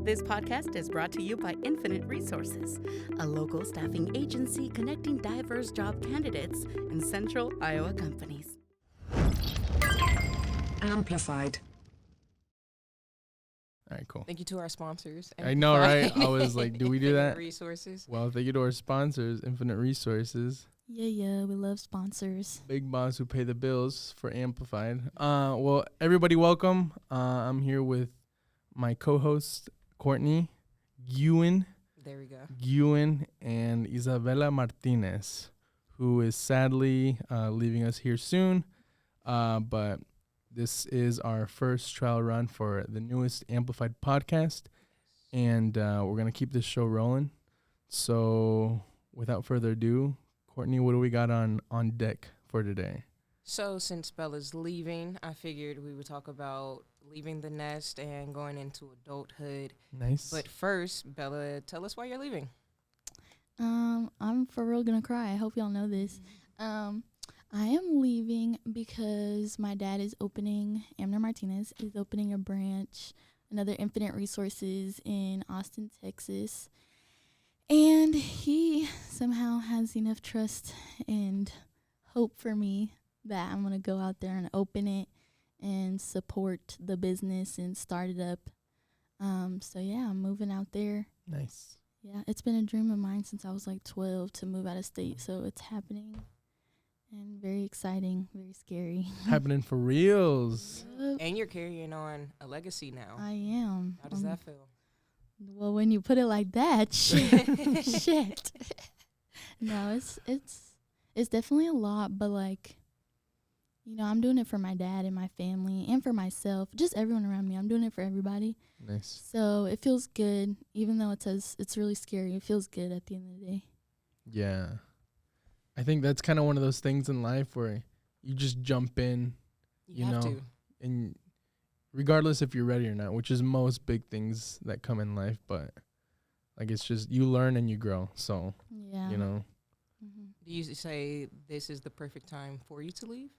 This podcast is brought to you by Infinite Resources, a local staffing agency connecting diverse job candidates in central Iowa companies. Amplified. All right, cool. Thank you to our sponsors. I know, right? I was like, do we do Infinite that? Resources. Well, thank you to our sponsors, Infinite Resources. Yeah, we love sponsors. Big boss who pay the bills for Amplified. Well, everybody welcome. I'm here with my co-host, Courtney Ewan. There we go. Ewan and Isabella Martinez, who is sadly leaving us here soon. But this is our first trial run for the newest Amplified podcast, and we're going to keep this show rolling. So without further ado, Courtney, what do we got on deck for today? So since Bella's leaving, I figured we would talk about leaving the nest and going into adulthood. Nice. But first, Bella, tell us why you're leaving. I'm for real gonna cry. I hope y'all know this. I am leaving because my dad is opening, Amner Martinez is opening a branch, another Infinite Resources in Austin, Texas. And he somehow has enough trust and hope for me that I'm going to go out there and open it and support the business and start it up. So, yeah, I'm moving out there. Nice. Yeah, it's been a dream of mine since I was like 12 to move out of state. So it's happening and very exciting, very scary. Happening for reals. And you're carrying on a legacy now. I am. How does that feel? Well, when you put it like that, shit. No, it's definitely a lot, but like, you know, I'm doing it for my dad and my family and for myself, just everyone around me. I'm doing it for everybody. Nice. So it feels good, even though it's really scary. It feels good at the end of the day. Yeah. I think that's kind of one of those things in life where you just jump in, You have to. and regardless if you're ready or not, which is most big things that come in life, but like it's just you learn and you grow. So, Yeah. you know. Mm-hmm. Do you say this is the perfect time for you to leave?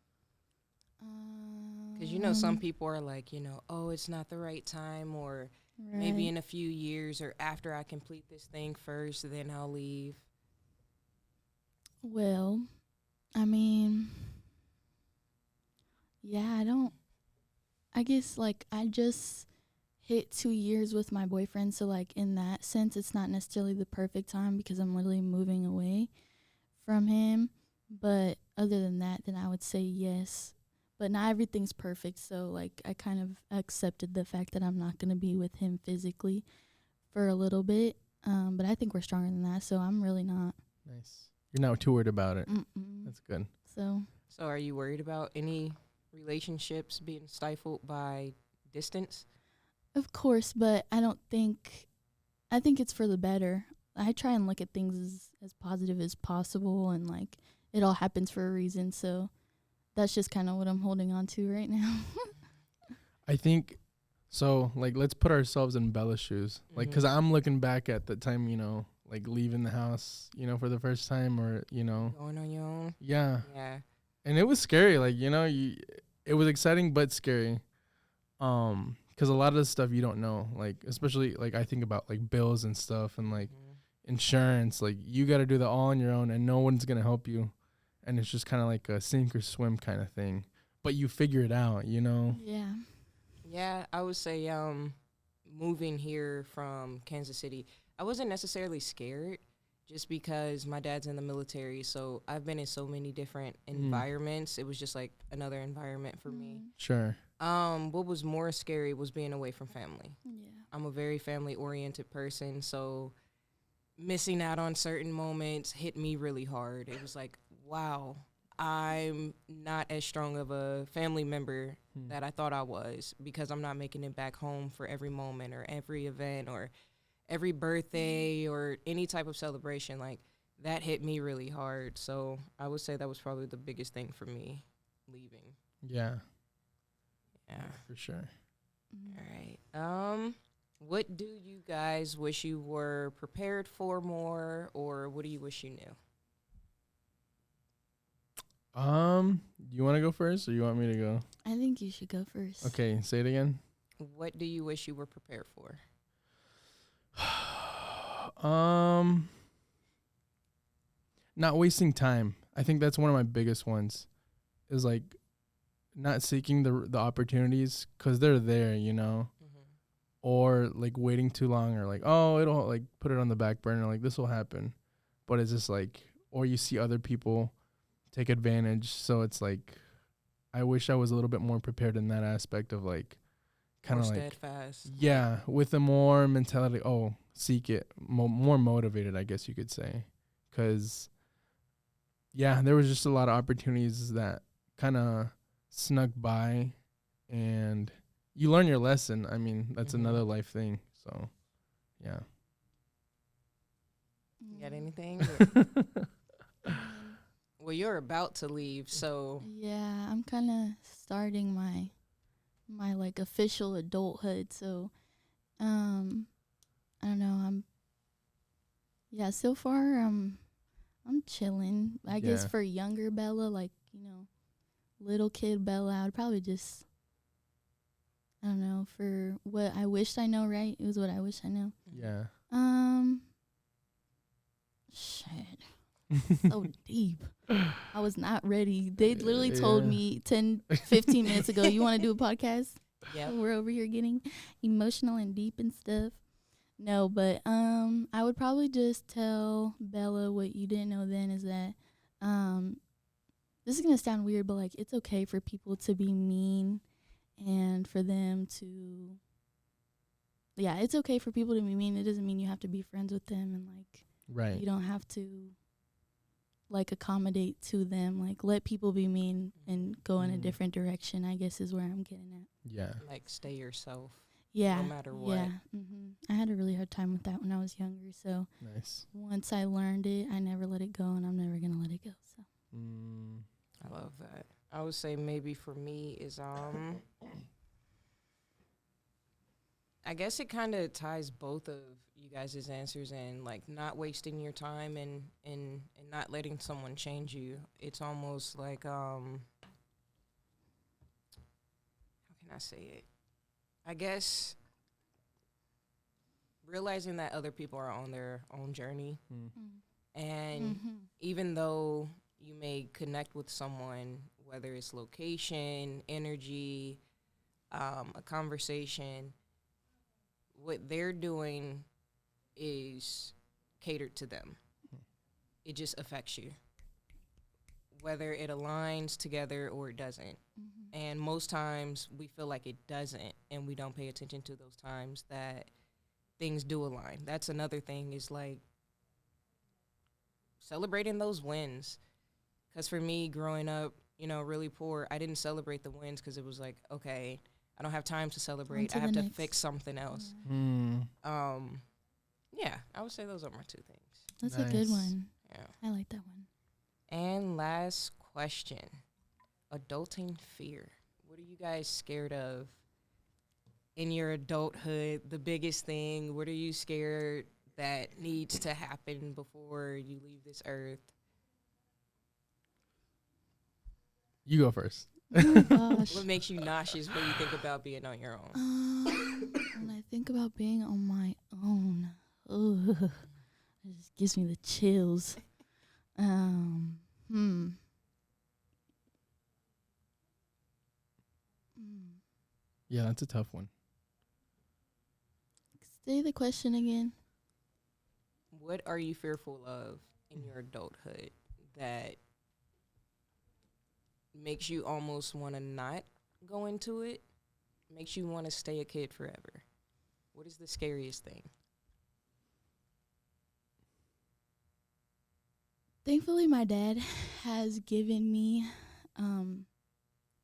Because, you know, some people are like, you know, oh, it's not the right time, or maybe in a few years, or after I complete this thing first, then I'll leave. Well, I mean, yeah, I guess, like, I just hit 2 years with my boyfriend, so, like, in that sense, it's not necessarily the perfect time because I'm literally moving away from him. But other than that, then I would say yes. But not everything's perfect, so, like, I kind of accepted the fact that I'm not going to be with him physically for a little bit. But I think we're stronger than that, so I'm really not. Nice. You're not too worried about it. Mm-mm. That's good. So are you worried about any relationships being stifled by distance? of course, but I think it's for the better. I try and look at things as positive as possible, and like it all happens for a reason. So that's just kind of what I'm holding on to right now. I think so. Like, let's put ourselves in Bella's shoes. Like, because I'm looking back at the time, you know, like leaving the house, you know, for the first time, or, you know, Going on your own? yeah. Yeah. And it was scary. Like, you know, it was exciting, but scary. Because a lot of the stuff you don't know, like, especially like I think about like bills and stuff and like insurance, like you got to do that all on your own and no one's going to help you. And it's just kind of like a sink or swim kind of thing, but you figure it out, you know? Yeah. Yeah, I would say moving here from Kansas City, I wasn't necessarily scared just because my dad's in the military, so I've been in so many different environments. It was just like another environment for me. Sure. What was more scary was being away from family. Yeah. I'm a very family-oriented person, so missing out on certain moments hit me really hard. It was like, wow, I'm not as strong of a family member that I thought I was because I'm not making it back home for every moment or every event or every birthday or any type of celebration. Like, that hit me really hard. So I would say that was probably the biggest thing for me leaving. Yeah. Yeah. For sure. All right. What do you guys wish you were prepared for more, or what do you wish you knew? You want to go first, or you want me to go? I think you should go first. Okay, say it again. What do you wish you were prepared for? Um, Not wasting time. I think that's one of my biggest ones. Is like not seeking the opportunities because they're there, you know, or like waiting too long, or like, oh, it'll like put it on the back burner, like this will happen, but it's just like, or you see other people take advantage, so it's like, I wish I was a little bit more prepared in that aspect of like, kind of More like, steadfast. yeah, with a more mentality. Oh, seek it, more motivated, I guess you could say, because yeah, there was just a lot of opportunities that kind of snuck by, and you learn your lesson. I mean, that's another life thing. So, yeah. You got anything? Well, you're about to leave, so Yeah, I'm kind of starting my like official adulthood. So, I don't know. So far I'm chilling. I guess Yeah. for younger Bella, like, little kid Bella, I would probably just, I don't know, for what I wished I know, right? It was what I wish I know. Yeah. Shit. So deep. I was not ready. They literally told me 10, 15 minutes ago, you want to do a podcast? yeah. We're over here getting emotional and deep and stuff. No, but I would probably just tell Bella what you didn't know then is that this is going to sound weird, but like it's okay for people to be mean and for them to it's okay for people to be mean. It doesn't mean you have to be friends with them, and like Right. you don't have to like accommodate to them. Like let people be mean and go in a different direction, I guess is where I'm getting at. Yeah. Like stay yourself. Yeah. No matter what. Yeah. I had a really hard time with that when I was younger. So Nice. once I learned it, I never let it go, and I'm never going to let it go. So I love that. I would say maybe for me is I guess it kind of ties both of you guys' answers in, like not wasting your time and not letting someone change you. It's almost like how can I say it? I guess realizing that other people are on their own journey, and even though you may connect with someone, whether it's location, energy, a conversation, what they're doing is catered to them. It just affects you, whether it aligns together or it doesn't. And most times we feel like it doesn't, and we don't pay attention to those times that things do align. That's another thing, is like celebrating those wins. Because for me, growing up, really poor, I didn't celebrate the wins because it was like, okay, I don't have time to celebrate. I have to fix something else. Yeah, I would say those are my two things. That's a good one. Yeah. I like that one. And last question, adulting fear. What are you guys scared of in your adulthood? The biggest thing, what are you scared that needs to happen before you leave this earth? You go first. Oh my gosh. What makes you nauseous when you think about being on your own? When I think about being on my own, it just gives me the chills. Yeah, that's a tough one. Say the question again. What are you fearful of in your adulthood that makes you almost want to not go into it, makes you want to stay a kid forever? What is the scariest thing? Thankfully, my dad has given me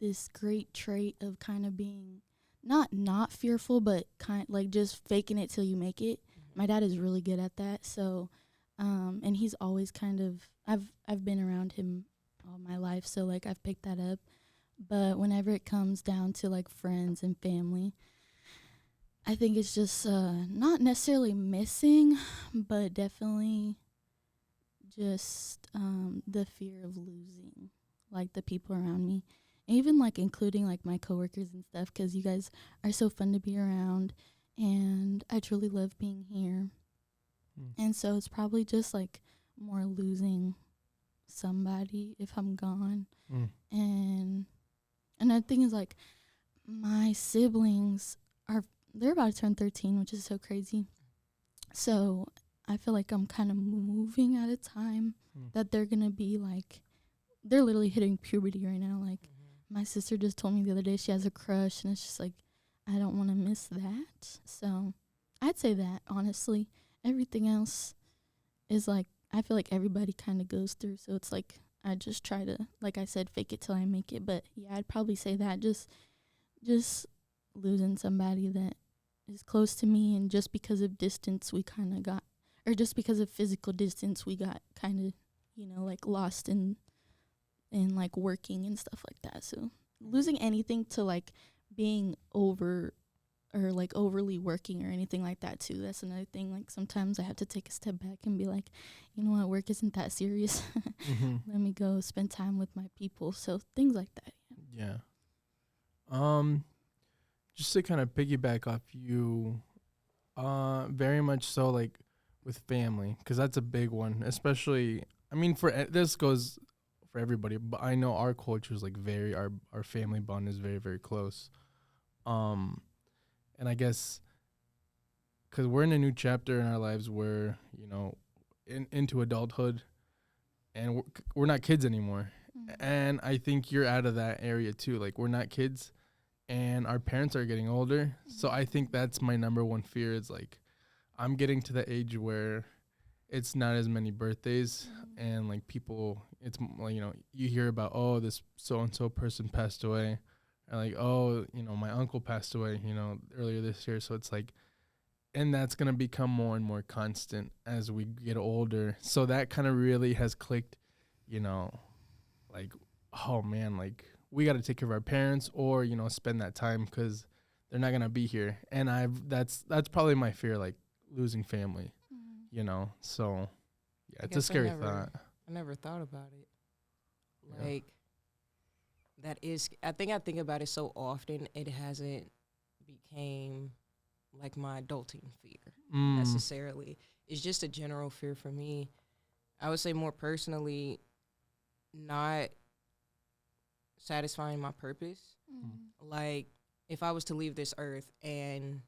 this great trait of kind of being not fearful, but kind like just faking it till you make it. My dad is really good at that. So, and he's always kind of, I've been around him all my life, so like I've picked that up. But whenever it comes down to like friends and family, I think it's just not necessarily missing, but definitely just the fear of losing like the people around me, even like including like my coworkers and stuff, because you guys are so fun to be around and I truly love being here. And so it's probably just like more losing somebody if I'm gone. And another thing is like my siblings they're about to turn 13, which is so crazy. So I feel like I'm kind of moving at a time that they're going to be like, they're literally hitting puberty right now. Like my sister just told me the other day she has a crush, and it's just like, I don't want to miss that. So I'd say that, honestly. Everything else is like, I feel like everybody kind of goes through. So it's like, I just try to, like I said, fake it till I make it. But yeah, I'd probably say that just losing somebody that is close to me, and just because of distance we kind of got, or just because of physical distance we got kind of, like lost in like working and stuff like that. So losing anything to like being over or like overly working or anything like that too. That's another thing. Like sometimes I have to take a step back and be like, you know what, work isn't that serious. Let me go spend time with my people. So things like that. Yeah. Just to kind of piggyback off you, very much so like with family, because that's a big one, especially, I mean, this goes for everybody, but I know our culture is like our family bond is very, very close. And I guess because we're in a new chapter in our lives where, into adulthood, and we're not kids anymore. And I think you're out of that area too. Like, we're not kids, and our parents are getting older. So I think that's my number one fear, is like, I'm getting to the age where it's not as many birthdays, and like people, it's like, you hear about, oh, this so-and-so person passed away, and like, oh, my uncle passed away, earlier this year. So it's like, and that's going to become more and more constant as we get older. So that kind of really has clicked, like, oh man, like, we got to take care of our parents, or, spend that time, because they're not going to be here. And that's probably my fear, like losing family, so yeah, it's a scary thought. I never thought about it. Like, that is, I think about it so often, it hasn't became like my adulting fear necessarily. It's just a general fear for me. I would say more personally, not satisfying my purpose. Like, if I was to leave this earth and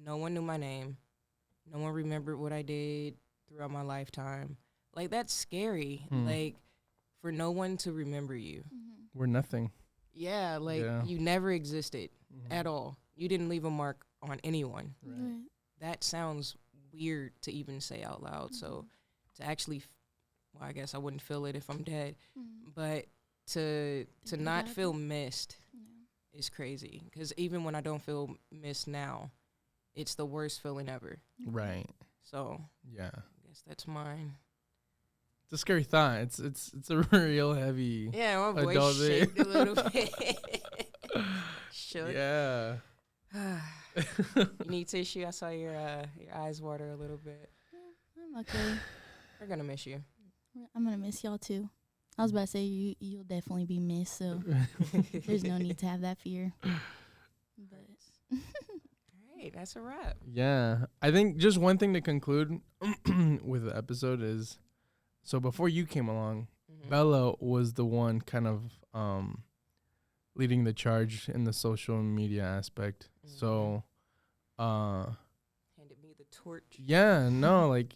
no one knew my name, no one remembered what I did throughout my lifetime, like, that's scary. Like, for no one to remember you. We're nothing. Yeah, like, you never existed at all. You didn't leave a mark on anyone. Right. That sounds weird to even say out loud. So to actually, well, I guess I wouldn't feel it if I'm dead, but to not feel missed is crazy. Because even when I don't feel missed now, it's the worst feeling ever. Right. So yeah, I guess that's mine. It's a scary thought. It's a real heavy. Yeah, my voice shaked a little bit. Shook. Yeah. You need tissue? I saw your eyes water a little bit. I'm okay. We're gonna miss you. I'm gonna miss y'all too. I was about to say you'll definitely be missed, so there's no need to have that fear. But all right, that's a wrap. Yeah, I think just one thing to conclude with the episode is, so before you came along, Bella was the one kind of leading the charge in the social media aspect. So handed me the torch. Yeah, no, like,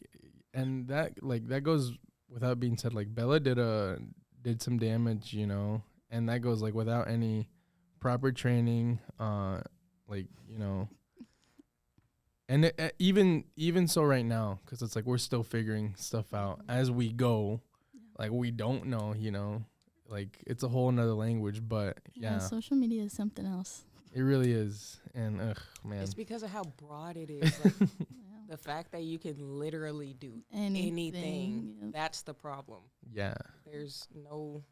and that goes without being said. Like, Bella did some damage, and that goes like without any proper training, like, and even so right now, because it's like we're still figuring stuff out as we go. Like, we don't know, like, it's a whole nother language, but yeah, social media is something else. It really is. And man, it's because of how broad it is. Like, the fact that you can literally do anything, that's the problem. Yeah, there's no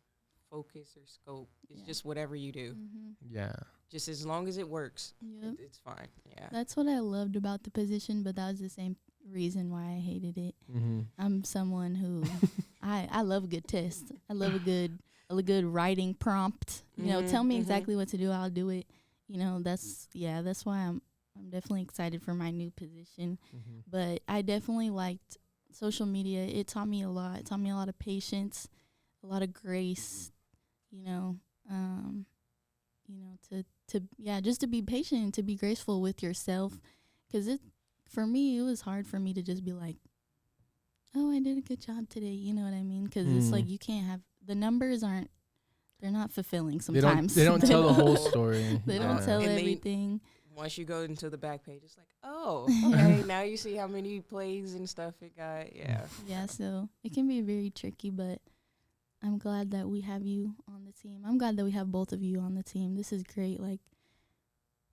focus or scope. It's just whatever you do. Yeah, just as long as it works, it's fine. Yeah, that's what I loved about the position, but that was the same reason why I hated it. I'm someone who I love a good test. I love a good writing prompt. Tell me exactly what to do, I'll do it. That's why I'm definitely excited for my new position. Mm-hmm. But I definitely liked social media. It taught me a lot. It taught me a lot of patience, a lot of grace, you know, just to be patient and to be graceful with yourself. 'Cause for me, it was hard for me to just be like, oh, I did a good job today. You know what I mean? 'Cause it's like you can't have, the numbers they're not fulfilling sometimes. They don't tell the whole story. They don't tell And everything. Once you go into the back page, it's like, oh, okay, now you see how many plays and stuff it got. Yeah. Yeah, so it can be very tricky, but I'm glad that we have you on the team. I'm glad that we have both of you on the team. This is great. Like,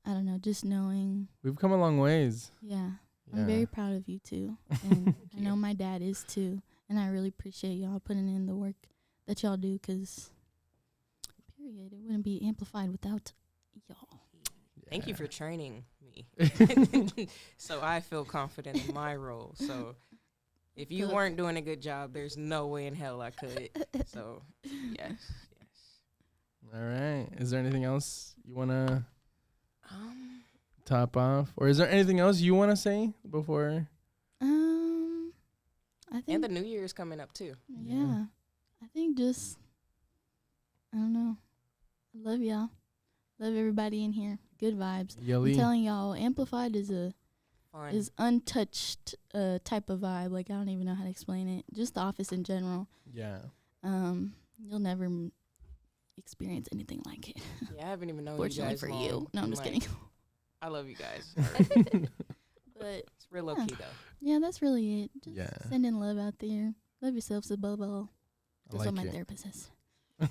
I don't know, just knowing. We've come a long ways. Yeah. Yeah. I'm very proud of you, too. And I know my dad is, too. And I really appreciate y'all putting in the work that y'all do, because, period, it wouldn't be amplified without y'all. Thank you for training me. So I feel confident in my role. So if you weren't doing a good job, there's no way in hell I could. So, yes. All right. Is there anything else you want to top off? Or is there anything else you want to say before? I think. And the new year is coming up, too. Yeah. I think just, I don't know. I love y'all. Love everybody in here. Good vibes. Yelly. I'm telling y'all, Amplified is Fun. untouched type of vibe. Like, I don't even know how to explain it. Just the office in general. Yeah. You'll never experience anything like it. Yeah, I haven't even known you Fortunately guys for long. you. No, I'm just kidding. I love you guys. But It's real low key, though. yeah, that's really it. Just Yeah. sending love out there. Love yourselves above all. I That's like what my it. therapist says. I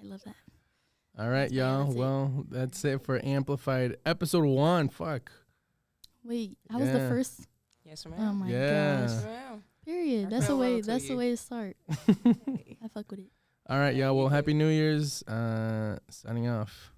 love that. All right, y'all. that's it. Well, that's it for Amplified episode 1. Fuck. Wait, I was the Yeah. first. Yes, Oh ma'am. my Yeah. gosh. Yes, ma'am. Period. Our That's the farewell way. to That's the you. way to start. Hey. I fuck with it. All right, y'all. You Well, too. Happy New Year's. Signing off.